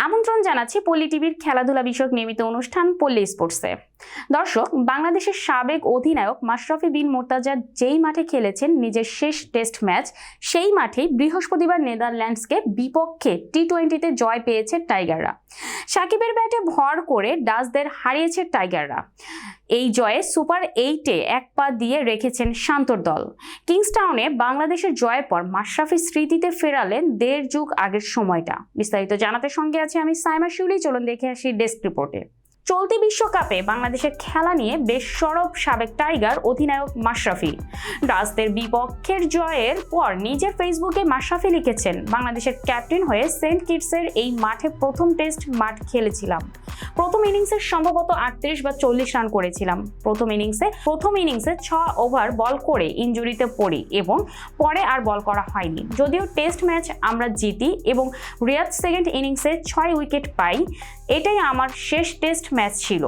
আমন্ত্রণ জানাচ্ছি পল্লী টিভির খেলাধুলা বিষয়ক নিয়মিত অনুষ্ঠান পল্লী স্পোর্টসে। দর্শক, বাংলাদেশের সাবেক অধিনায়ক মাশরাফি বিন মুর্তজা যেই মাঠে খেলেছেন নিজের শেষ টেস্ট ম্যাচ, সেই মাঠেই বৃহস্পতিবার নেদারল্যান্ডসকে বিপক্ষে টি-20তে জয় পেয়েছে টাইগাররা। সাকিবের ব্যাটে ভর করে ডাচদের হারিয়েছে টাইগাররা। এই জয়ে সুপার 8-এ এক পা দিয়ে রেখেছেন শান্তর দল। কিংস্টাউনে বাংলাদেশের জয়ের পর মাশরাফি স্মৃতিতে ফেরালেন দেড় যুগ আগের সময়টা। বিস্তারিত জানাতে সঙ্গে আছে আমি সাইমা শিউলি। চলুন দেখে আসি ডেস্ক রিপোর্টে। চলতি বিশ্বকাপে বাংলাদেশের খেলা নিয়ে বেশ সরব সাবেক টাইগার অধিনায়ক মাশরাফি। ডাচদের বিপক্ষের জয়ের পর নিজের ফেসবুকে মাশরাফি লিখেছেন, বাংলাদেশের ক্যাপ্টেন হয়ে সেন্ট কিটসের এই মাঠে প্রথম টেস্ট মাঠ খেলেছিলাম। প্রথম ইনিংসে সম্ভবত 38 বা 40 রান করেছিলাম। প্রথম ইনিংসে 6 ওভার বল করে ইনজুরিতে পড়ি এবং পরে আর বল করা হয়নি। যদিও টেস্ট ম্যাচ আমরা জিতি এবং রিয়াদ সেকেন্ড ইনিংসে 6 উইকেট পাই। এটাই আমার শেষ টেস্ট ম্যাচ ছিল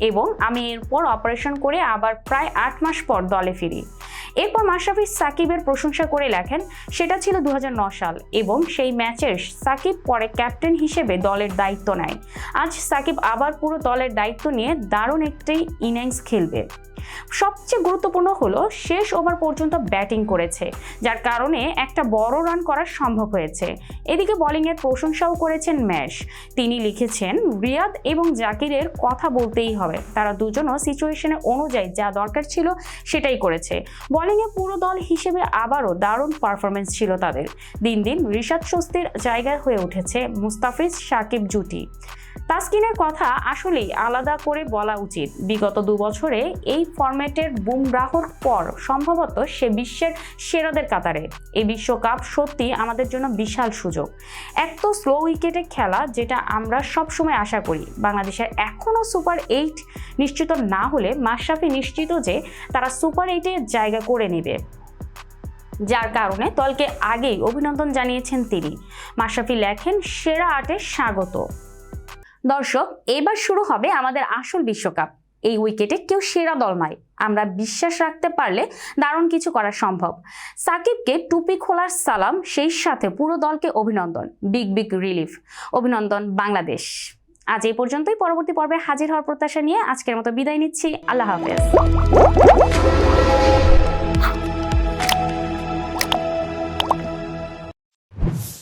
এবং আমি এরপর অপারেশন করে আবার প্রায় 8 মাস পর দলে ফিরি। এরপর মাশরাফি সাকিবের প্রশংসা করে লেখেন, সেটা ছিল 2009 সাল এবং সেই ম্যাচের সাকিব পরে ক্যাপ্টেন হিসেবে দলের দায়িত্ব নেয়। আজ সাকিব আবার পুরো দলের দায়িত্ব নিয়ে দারুণ একটি ইনিংস খেলবে। সবচেয়ে গুরুত্বপূর্ণ হলো শেষ ওভার পর্যন্ত ব্যাটিং করেছে, যার কারণে একটা বড় রান করা সম্ভব হয়েছে। এদিকে বোলিংয়ের প্রশংসাও করেছেন ম্যাশ। তিনি লিখেছেন, রিয়াদ এবং জাকিরের কথা বলতেই হবে, তারা দুজনও সিচুয়েশনে অনুযায়ী যা দরকার ছিল সেটাই করেছে। বোলিংয়ে পুরো দল হিসেবে আবারও দারুণ পারফরমেন্স ছিল তাদের। দিন দিন রিশাদ স্বস্তির জায়গায় হয়ে উঠেছে মুস্তাফিজ সাকিব জুটি। তাসকিনের কথা আসলেই আলাদা করে বলা উচিত। বিগত 2 বছরে এই ফরম্যাটের বুমরাহর পর সম্ভবত সে বিশ্বের সেরাদের কাতারে। এই বিশ্বকাপ সত্যি আমাদের জন্য বিশাল সুযোগ। এক তো স্লো উইকেটে খেলা, যেটা আমরা সবসময় আশা করি। বাংলাদেশের এখনও সুপার 8 নিশ্চিত না হলে মাশরাফি নিশ্চিত যে তারা সুপার 8-এ জায়গা করে নেবে, যার কারণে দলকে আগেই অভিনন্দন জানিয়েছেন তিনি। মাশরাফি লেখেন, সেরা 8-এ স্বাগত। দর্শক, এবার শুরু হবে আমাদের আসল বিশ্বকাপ। এই উইকেটে কেউ সেরা দল নয়। আমরা বিশ্বাস রাখতে পারলে দারুণ কিছু করা সম্ভব। সাকিবকে টুপি খোলার সালাম, সেই সাথে পুরো দলকে অভিনন্দন। Big relief. অভিনন্দন বাংলাদেশ। আজ এই পর্যন্তই। পরবর্তী পর্বে হাজির হওয়ার প্রত্যাশা নিয়ে আজকের মতো বিদায় নিচ্ছি। আল্লাহ হাফেজ।